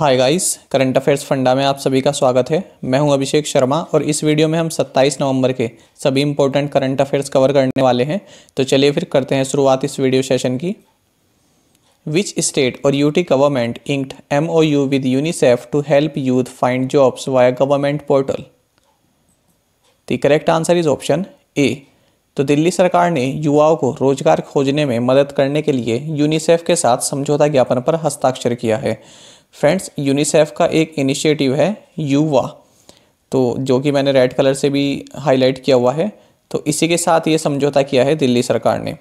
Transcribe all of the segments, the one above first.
Hi guys, current affairs funda में आप सभी का स्वागत है। मैं हूं अभिषेक शर्मा और इस वीडियो में हम 27 नवंबर के सभी इंपॉर्टेंट करंट अफेयर्स कवर करने वाले हैं। तो चलिए फिर करते हैं शुरुआत इस वीडियो सेशन की। विच स्टेट और UT government inked MOU with UNICEF to help youth find jobs via government portal? The correct answer is option A. तो दिल्ली सरकार ने युवाओं को रोजगार खोजने में मदद करने के लिए यूनिसेफ के साथ समझौता ज्ञापन पर हस्ताक्षर किया है। फ्रेंड्स, यूनिसेफ का एक इनिशिएटिव है युवा, तो जो कि मैंने रेड कलर से भी हाईलाइट किया हुआ है। तो इसी के साथ ये समझौता किया है दिल्ली सरकार ने।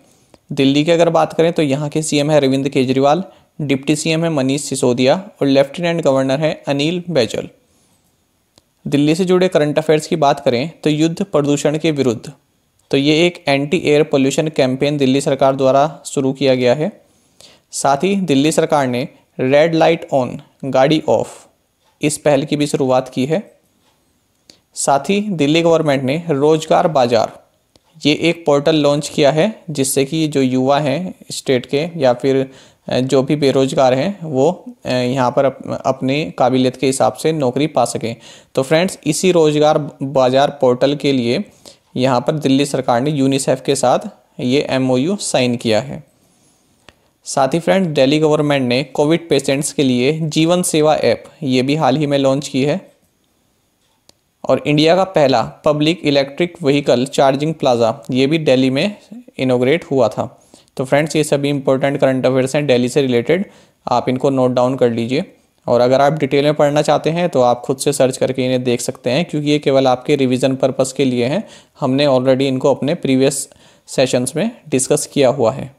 दिल्ली की अगर बात करें तो यहाँ के सीएम है अरविंद केजरीवाल, डिप्टी सीएम है मनीष सिसोदिया और लेफ्टिनेंट गवर्नर है अनिल बैजल। दिल्ली से जुड़े करंट अफेयर्स की बात करें तो युद्ध प्रदूषण के विरुद्ध, तो ये एक anti air pollution campaign Delhi सरकार द्वारा शुरू किया गया है। साथ ही दिल्ली सरकार ने रेड लाइट ऑन गाड़ी ऑफ इस पहल की भी शुरुआत की है। साथ ही दिल्ली गवर्नमेंट ने रोजगार बाजार ये एक पोर्टल लॉन्च किया है, जिससे कि जो युवा हैं स्टेट के या फिर जो भी बेरोजगार हैं वो यहाँ पर अपनी काबिलियत के हिसाब से नौकरी पा सकें। तो फ्रेंड्स, इसी रोजगार बाजार पोर्टल के लिए यहाँ पर दिल्ली सरकार ने यूनिसेफ के साथ ये MOU साइन किया है। साथ ही फ्रेंड्स, दिल्ली गवर्नमेंट ने कोविड पेशेंट्स के लिए जीवन सेवा ऐप ये भी हाल ही में लॉन्च की है। और इंडिया का पहला public electric vehicle charging plaza ये भी दिल्ली में इनोग्रेट हुआ था। तो फ्रेंड्स, ये सभी इंपॉर्टेंट करंट अफेयर्स हैं दिल्ली से रिलेटेड, आप इनको नोट डाउन कर लीजिए। और अगर आप डिटेल में पढ़ना चाहते हैं तो आप खुद से सर्च करके इन्हें देख सकते हैं, क्योंकि ये केवल आपके रिवीजन पर्पस के लिए हैं। हमने ऑलरेडी इनको अपने प्रीवियस सेशंस में डिस्कस किया हुआ है।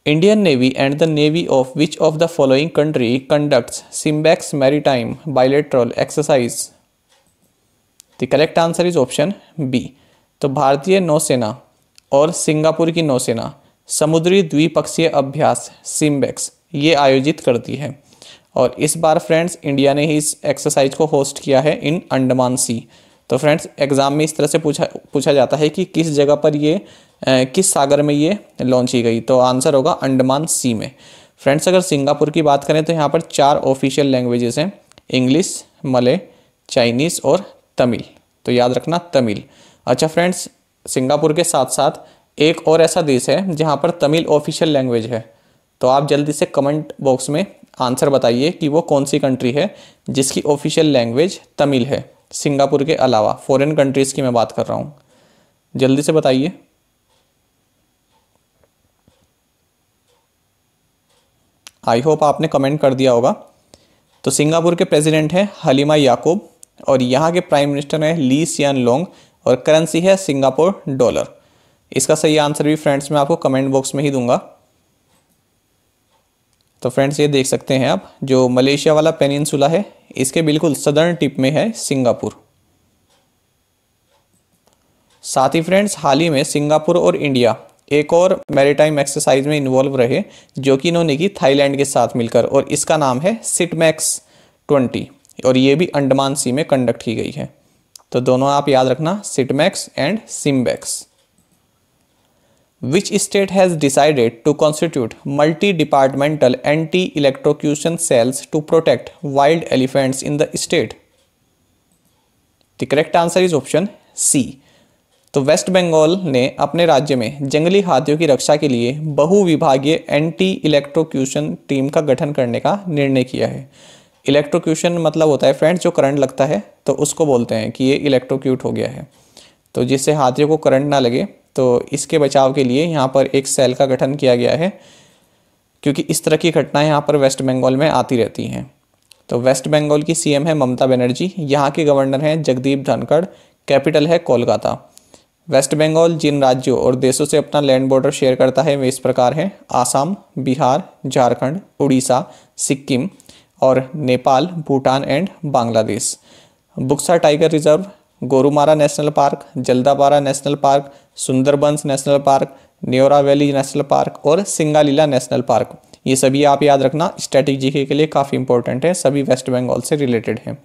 Indian Navy and the Navy of which of the following country conducts Simbex Maritime Bilateral Exercise? The correct answer is option B. तो भारतीय नौसेना और सिंगापुर की नौसेना समुद्री द्विपक्षीय अभ्यास सिम्बेक्स ये आयोजित करती है। और इस बार फ्रेंड्स, इंडिया ने ही इस एक्सरसाइज को होस्ट किया है इन अंडमान सी। तो फ्रेंड्स, एग्जाम में इस तरह से पूछा जाता है कि किस जगह पर ये किस सागर में ये लॉन्च की गई, तो आंसर होगा अंडमान सी में। फ्रेंड्स, अगर सिंगापुर की बात करें तो यहाँ पर 4 ऑफिशियल लैंग्वेजेस हैं, इंग्लिश, मलय, चाइनीज़ और तमिल। तो याद रखना तमिल। अच्छा फ्रेंड्स, सिंगापुर के साथ साथ एक और ऐसा देश है जहाँ पर तमिल ऑफिशियल लैंग्वेज है। तो आप जल्दी से कमेंट बॉक्स में आंसर बताइए कि वो कौन सी कंट्री है जिसकी ऑफिशियल लैंग्वेज तमिल है, सिंगापुर के अलावा। फॉरेन कंट्रीज़ की मैं बात कर रहा हूँ, जल्दी से बताइए। आई होप आपने कमेंट कर दिया होगा। तो सिंगापुर के प्रेसिडेंट हैं हलीमा याकूब और यहाँ के प्राइम मिनिस्टर हैं ली सियान लोंग और करेंसी है सिंगापुर डॉलर। इसका सही आंसर भी फ्रेंड्स मैं आपको कमेंट बॉक्स में ही दूंगा। तो फ्रेंड्स, ये देख सकते हैं आप, जो मलेशिया वाला पेनिनसुला है इसके बिल्कुल सदर्न टिप में है सिंगापुर। साथ ही फ्रेंड्स, हाल ही में सिंगापुर और इंडिया एक और मैरीटाइम एक्सरसाइज में इन्वॉल्व रहे, जो कि इन्होंने की थाईलैंड के साथ मिलकर, और इसका नाम है सिटमैक्स 20 और ये भी अंडमान सी में कंडक्ट की गई है। तो दोनों आप याद रखना, सिटमैक्स and SIMBEX. Which state has decided to constitute multi-departmental anti-electrocution cells to protect wild elephants in the state? The correct answer is option C. तो वेस्ट बंगाल ने अपने राज्य में जंगली हाथियों की रक्षा के लिए बहुविभागीय एंटी इलेक्ट्रोक्यूशन टीम का गठन करने का निर्णय किया है। इलेक्ट्रोक्यूशन मतलब होता है फ्रेंड्स जो करंट लगता है, तो उसको बोलते हैं कि ये इलेक्ट्रोक्यूट हो गया है। तो जिससे हाथियों को करंट ना लगे, तो इसके बचाव के लिए यहाँ पर एक सेल का गठन किया गया है, क्योंकि इस तरह की घटनाएं यहाँ पर वेस्ट बंगाल में आती रहती हैं। तो वेस्ट बंगाल की सीएम है ममता बनर्जी, यहाँ के गवर्नर हैं जगदीप धनखड़, कैपिटल है कोलकाता। वेस्ट बंगाल जिन राज्यों और देशों से अपना लैंड बॉर्डर शेयर करता है वे इस प्रकार हैं: आसाम, बिहार, झारखंड, उड़ीसा, सिक्किम और Nepal, Bhutan and Bangladesh. Buxa tiger reserve, Gorumara national park, Jaldapara national park, Sundarbans national park, Neora valley national park और सिंगालीला नेशनल पार्क, ये सभी आप याद रखना, स्टैटिक जीके के लिए काफ़ी इंपॉर्टेंट है, सभी वेस्ट बंगाल से रिलेटेड हैं।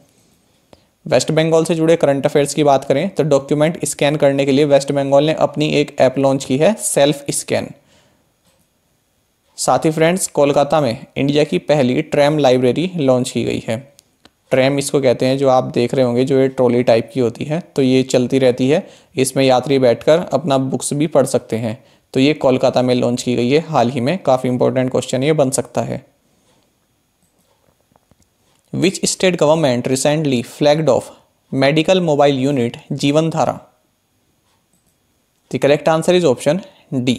वेस्ट बंगाल से जुड़े करंट अफेयर्स की बात करें तो डॉक्यूमेंट स्कैन करने के लिए वेस्ट बंगाल ने अपनी एक ऐप लॉन्च की है, सेल्फ स्कैन। साथ ही फ्रेंड्स कोलकाता में इंडिया की पहली ट्रैम लाइब्रेरी लॉन्च की गई है। ट्रैम इसको कहते हैं, जो आप देख रहे होंगे जो ये ट्रॉली टाइप की होती है, तो ये चलती रहती है, इसमें यात्री बैठकर अपना बुक्स भी पढ़ सकते हैं। तो ये कोलकाता में लॉन्च की गई है हाल ही में। काफ़ी इंपॉर्टेंट क्वेश्चन ये बन सकता है। Which state government recently flagged of medical mobile unit जीवन धारा? The correct answer is option D.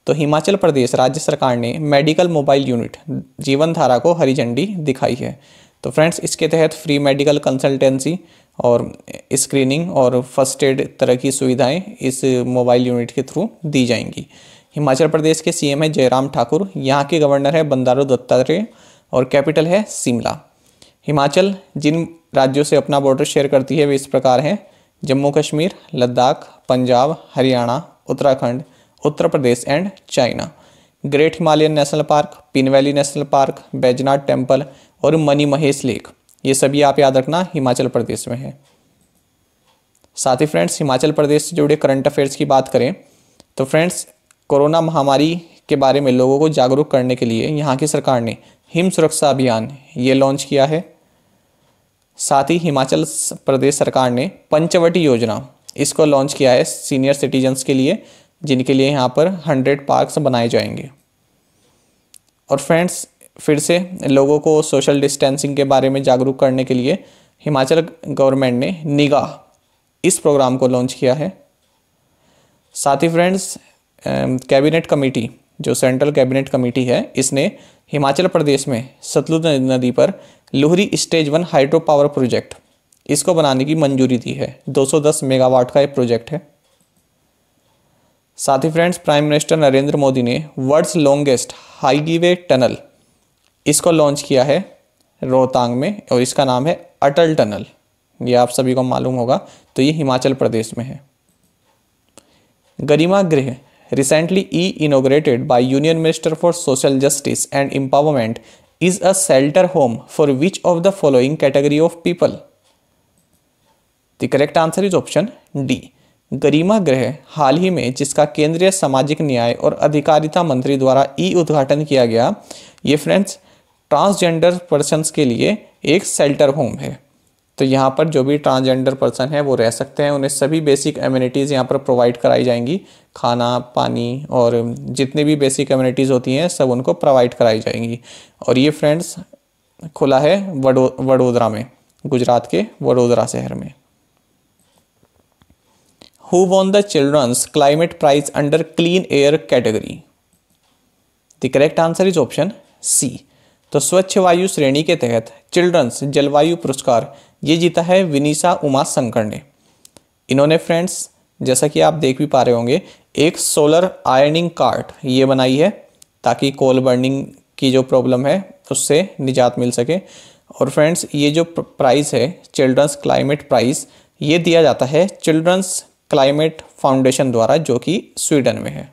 तो हिमाचल प्रदेश राज्य सरकार ने मेडिकल मोबाइल यूनिट जीवन धारा को हरी झंडी दिखाई है। तो फ्रेंड्स इसके तहत फ्री मेडिकल कंसल्टेंसी और स्क्रीनिंग और फर्स्ट एड तरह की सुविधाएं इस मोबाइल यूनिट के थ्रू दी जाएंगी। हिमाचल प्रदेश के सीएम है जयराम ठाकुर, यहाँ के गवर्नर है बंडारू दत्तात्रेय और कैपिटल है शिमला। हिमाचल जिन राज्यों से अपना बॉर्डर शेयर करती है वे इस प्रकार हैं: Jammu Kashmir, Ladakh, Punjab, Haryana, Uttarakhand, Uttar Pradesh and China. Great Himalayan national park, Pin valley national park, Baijnath temple और मनी महेश लेक, ये सभी आप याद रखना हिमाचल प्रदेश में है। साथ ही फ्रेंड्स हिमाचल प्रदेश से जुड़े करंट अफेयर्स की बात करें तो फ्रेंड्स कोरोना महामारी के बारे में लोगों को जागरूक करने के लिए यहाँ की सरकार ने हिम सुरक्षा अभियान ये लॉन्च किया है। साथ ही हिमाचल प्रदेश सरकार ने पंचवटी योजना इसको लॉन्च किया है सीनियर सिटीजन्स के लिए, जिनके लिए यहाँ पर 100 पार्क्स बनाए जाएंगे। और फ्रेंड्स फिर से लोगों को सोशल डिस्टेंसिंग के बारे में जागरूक करने के लिए हिमाचल गवर्नमेंट ने निगाह इस प्रोग्राम को लॉन्च किया है। साथ ही फ्रेंड्स कैबिनेट कमेटी, जो सेंट्रल कैबिनेट कमेटी है, इसने हिमाचल प्रदेश में सतलुज नदी पर Luhri stage 1 hydro power project इसको बनाने की मंजूरी दी है। 210 मेगावाट का एक प्रोजेक्ट है। साथ ही friends prime minister Narendra Modi ने वर्ल्ड्स लॉन्गेस्ट हाईवे टनल इसको लॉन्च किया है रोहतांग में, और इसका नाम है अटल टनल। ये आप सभी को मालूम होगा। तो ये हिमाचल प्रदेश में है। गरिमा गृह recently inaugurated by Union Minister for Social Justice and Empowerment is a shelter home for which of the following category of people? The correct answer is option D. गरिमा गृह हाल ही में जिसका केंद्रीय सामाजिक न्याय और अधिकारिता मंत्री द्वारा उद्घाटन किया गया, ये फ्रेंड्स ट्रांसजेंडर पर्सन्स के लिए एक शेल्टर होम है। तो यहाँ पर जो भी ट्रांसजेंडर पर्सन है वो रह सकते हैं। उन्हें सभी बेसिक एमिनिटीज़ यहाँ पर प्रोवाइड कराई जाएंगी। खाना, पानी और जितनी भी बेसिक एमिनिटीज़ होती हैं सब उनको प्रोवाइड कराई जाएंगी। और ये फ्रेंड्स खुला है वडोदरा में, गुजरात के वडोदरा शहर में। Who won the Children's Climate Prize under Clean Air category? The correct answer is option C. तो स्वच्छ वायु श्रेणी के तहत चिल्ड्रंस जलवायु पुरस्कार ये जीता है विनीशा उमा शंकर ने। इन्होंने फ्रेंड्स जैसा कि आप देख भी पा रहे होंगे एक सोलर आयनिंग कार्ट ये बनाई है, ताकि कोल बर्निंग की जो प्रॉब्लम है उससे निजात मिल सके। और फ्रेंड्स ये जो प्राइज़ है चिल्ड्रंस क्लाइमेट प्राइज़ ये दिया जाता है चिल्ड्रंस क्लाइमेट फाउंडेशन द्वारा, जो कि स्वीडन में है।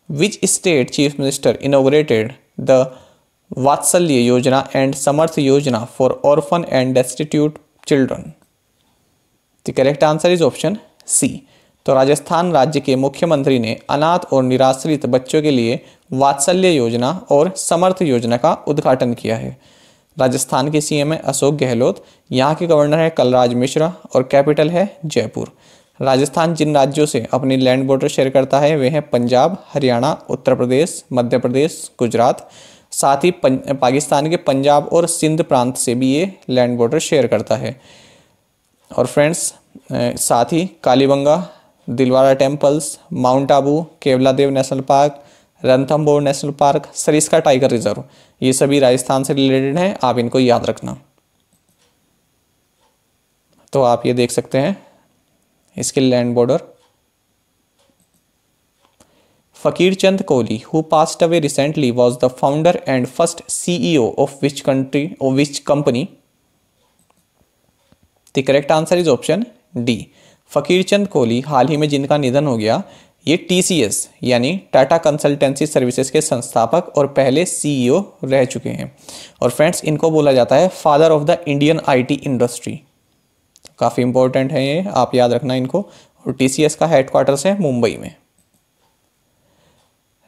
Which state chief minister inaugurated the Vatsalya Yojana and Samarth Yojana for orphan and destitute children? The correct answer is option C. तो राजस्थान राज्य के मुख्यमंत्री ने अनाथ और निराश्रित बच्चों के लिए वात्सल्य योजना और समर्थ योजना का उद्घाटन किया है। राजस्थान के सीएम है अशोक गहलोत, यहाँ के गवर्नर है कलराज मिश्रा और कैपिटल है जयपुर। राजस्थान जिन राज्यों से अपनी लैंड बॉर्डर शेयर करता है वे हैं पंजाब, हरियाणा, उत्तर प्रदेश, मध्य प्रदेश, गुजरात। साथ ही पाकिस्तान के पंजाब और सिंध प्रांत से भी ये लैंड बॉर्डर शेयर करता है। और फ्रेंड्स साथ ही Kalibanga, Dilwara temples, mount Abu, Keoladeo national park, Ranthambore national park, Sariska tiger reserve, ये सभी राजस्थान से रिलेटेड हैं। आप इनको याद रखना। तो आप ये देख सकते हैं इसके land border. Faqir Chand Kohli who passed away recently was the founder and first CEO of which country और which company? The correct answer is option D. Faqir Chand Kohli हाल ही में जिनका निधन हो गया, ये टीसीएस यानी टाटा कंसल्टेंसी सर्विसेज के संस्थापक और पहले सीईओ रह चुके हैं। और फ्रेंड्स इनको बोला जाता है father of the Indian IT industry. काफ़ी इंपॉर्टेंट है ये, आप याद रखना इनको। और टीसीएस का हेडक्वार्टर्स है मुंबई में।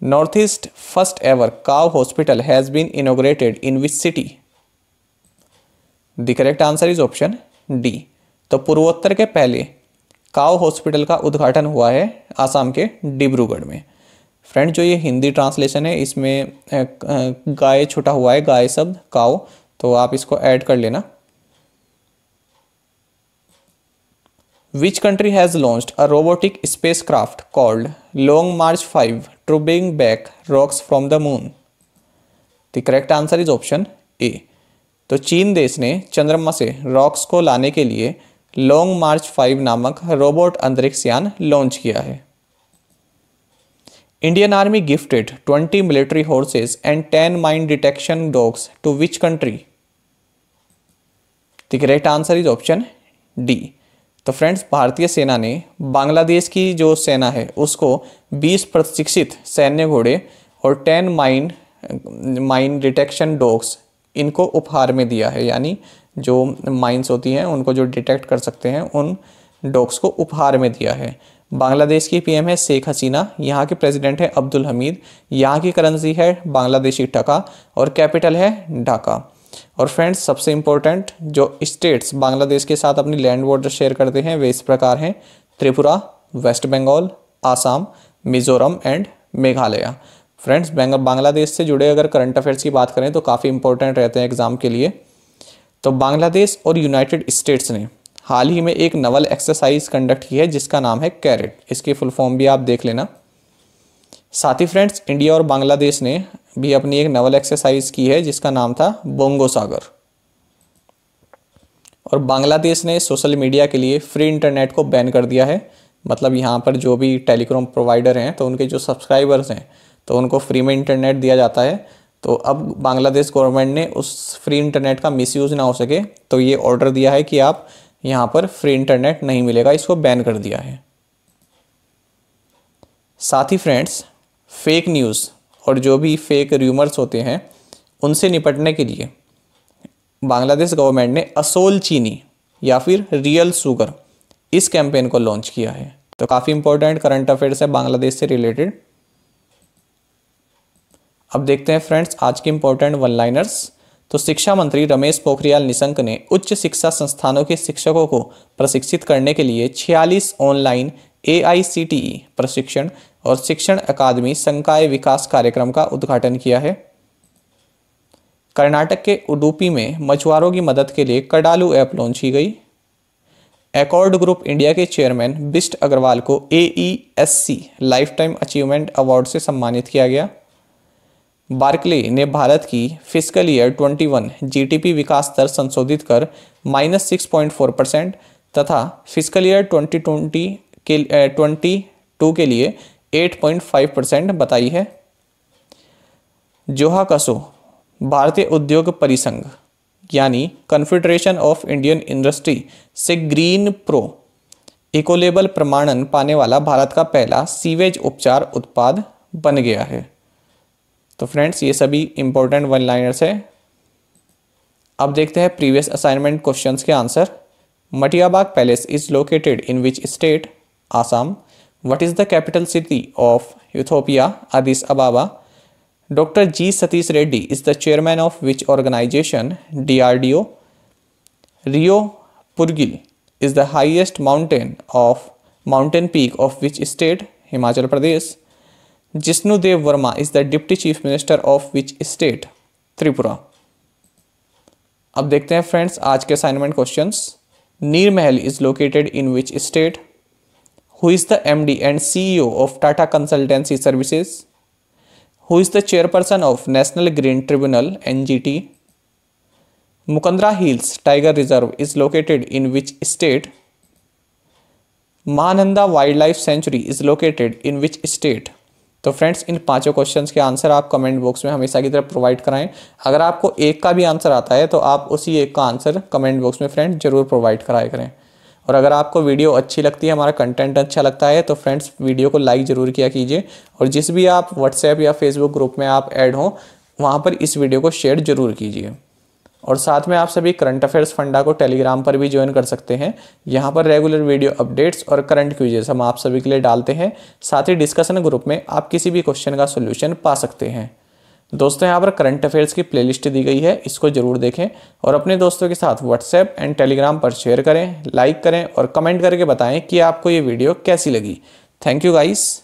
North east first ever cow hospital has been inaugurated in which city? The correct answer is option D. तो पूर्वोत्तर के पहले काव हॉस्पिटल का उद्घाटन हुआ है आसाम के डिब्रूगढ़ में। फ्रेंड, जो ये हिंदी ट्रांसलेशन है इसमें गाय छुटा हुआ है, गाय शब्द काव, तो आप इसको ऐड कर लेना। Which country has launched a robotic spacecraft called Long March 5 to bring back rocks from the moon? The correct answer is option A। तो चीन देश ने चंद्रमा से रॉक्स को लाने के लिए लॉन्ग मार्च 5 नामक रोबोट अंतरिक्ष यान लॉन्च किया है। Indian army gifted 20 military horses and 10 mine detection dogs to which country? The correct answer is option D. तो फ्रेंड्स, भारतीय सेना ने बांग्लादेश की जो सेना है उसको 20 प्रशिक्षित सैन्य घोड़े और 10 माइन डिटेक्शन डॉग्स इनको उपहार में दिया है, यानी जो माइंस होती हैं उनको जो डिटेक्ट कर सकते हैं उन डॉग्स को उपहार में दिया है। बांग्लादेश की पीएम है शेख हसीना, यहाँ के प्रेसिडेंट है अब्दुल हमीद, यहाँ की करेंसी है बांग्लादेशी टका और कैपिटल है ढाका। और फ्रेंड्स, सबसे इम्पोर्टेंट जो स्टेट्स बांग्लादेश के साथ अपनी लैंड बॉर्डर शेयर करते हैं वे इस प्रकार हैं: Tripura, west Bengal, Assam, Mizoram and Meghalaya. Friends, Bangladesh से जुड़े अगर करंट अफेयर्स की बात करें तो काफ़ी इंपॉर्टेंट रहते हैं एग्जाम के लिए। तो बांग्लादेश और यूनाइटेड स्टेट्स ने हाल ही में एक नवल एक्सरसाइज कंडक्ट की है जिसका नाम है कैरेट। इसकी फुल फॉर्म भी आप देख लेना। साथ ही फ्रेंड्स, इंडिया और बांग्लादेश ने भी अपनी एक नवल एक्सरसाइज की है जिसका नाम था बोंगो सागर। और बांग्लादेश ने सोशल मीडिया के लिए फ्री इंटरनेट को बैन कर दिया है। मतलब यहाँ पर जो भी टेलीकॉम प्रोवाइडर हैं तो उनके जो सब्सक्राइबर्स हैं तो उनको फ्री में इंटरनेट दिया जाता है। तो अब बांग्लादेश गवर्नमेंट ने उस फ्री इंटरनेट का मिसयूज़ ना हो सके तो ये ऑर्डर दिया है कि आप यहाँ पर फ्री इंटरनेट नहीं मिलेगा, इसको बैन कर दिया है। साथ ही फ्रेंड्स, फेक न्यूज़ और जो भी फेक र्यूमर्स होते हैं उनसे निपटने के लिए बांग्लादेश गवर्नमेंट ने असोल चीनी या फिर रियल शुगर इस कैंपेन को लॉन्च किया है। तो काफ़ी इंपॉर्टेंट करंट अफेयर्स है बांग्लादेश से रिलेटेड। अब देखते हैं फ्रेंड्स आज के इंपॉर्टेंट वन लाइनर्स। तो शिक्षा मंत्री रमेश पोखरियाल निशंक ने उच्च शिक्षा संस्थानों के शिक्षकों को प्रशिक्षित करने के लिए 46 ऑनलाइन AICTE प्रशिक्षण और शिक्षण अकादमी संकाय विकास कार्यक्रम का उद्घाटन किया है। कर्नाटक के उडुपी में मछुआरों की मदद के लिए कडालू ऐप लॉन्च की गई। एकॉर्ड ग्रुप इंडिया के चेयरमैन बिस्ट अग्रवाल को AESC life time achievement award से सम्मानित किया गया। बार्कले ने भारत की फिस्कल ईयर 21 GDP विकास दर संशोधित कर -6.4% तथा फिस्कल ईयर 2022 के लिए 8.5% बताई है। जोहा कसो भारतीय उद्योग परिसंघ यानी कॉन्फेडरेशन ऑफ इंडियन इंडस्ट्री से ग्रीन प्रो इकोलेबल प्रमाणन पाने वाला भारत का पहला सीवेज उपचार उत्पाद बन गया है। तो फ्रेंड्स, ये सभी इंपॉर्टेंट वन लाइनर्स है। अब देखते हैं प्रीवियस असाइनमेंट क्वेश्चंस के answer. Matiabagh palace is located in which state? Assam. What is the capital city of Ethiopia? Addis Ababa. Doctor G Satish Reddy is the chairman of which organisation? DRDO। Reo Purgyil is the highest mountain peak of which state? Himachal Pradesh. Jishnu Dev Varma is the deputy chief minister of which state? Tripura. अब देखते हैं friends आज के assignment questions. Neermahal is located in which state? Who is the MD and CEO of Tata consultancy services? Who is the chairperson of national green tribunal NGT? Mukundra hills tiger reserve is located in which state? Mahananda wild life sanctuary is located in which state? तो friends, इन पांचों questions के answer आप comment box में हमेशा की तरह provide कराएं। अगर आपको एक का भी आंसर आता है तो आप उसी एक का आंसर कमेंट बॉक्स में फ्रेंड्स जरूर प्रोवाइड कराया करें। और अगर आपको वीडियो अच्छी लगती है, हमारा कंटेंट अच्छा लगता है तो फ्रेंड्स वीडियो को लाइक ज़रूर किया कीजिए। और जिस भी आप व्हाट्सएप या फेसबुक ग्रुप में आप ऐड हों वहाँ पर इस वीडियो को शेयर जरूर कीजिए। और साथ में आप सभी करंट अफेयर्स फंडा को टेलीग्राम पर भी ज्वाइन कर सकते हैं। यहाँ पर रेगुलर वीडियो अपडेट्स और करंट क्विजेस हम आप सभी के लिए डालते हैं। साथ ही डिस्कशन ग्रुप में आप किसी भी क्वेश्चन का सोल्यूशन पा सकते हैं। दोस्तों यहाँ पर करंट अफेयर्स की प्लेलिस्ट दी गई है, इसको जरूर देखें और अपने दोस्तों के साथ व्हाट्सएप एंड टेलीग्राम पर शेयर करें, लाइक करें और कमेंट करके बताएं कि आपको ये वीडियो कैसी लगी। Thank you guys.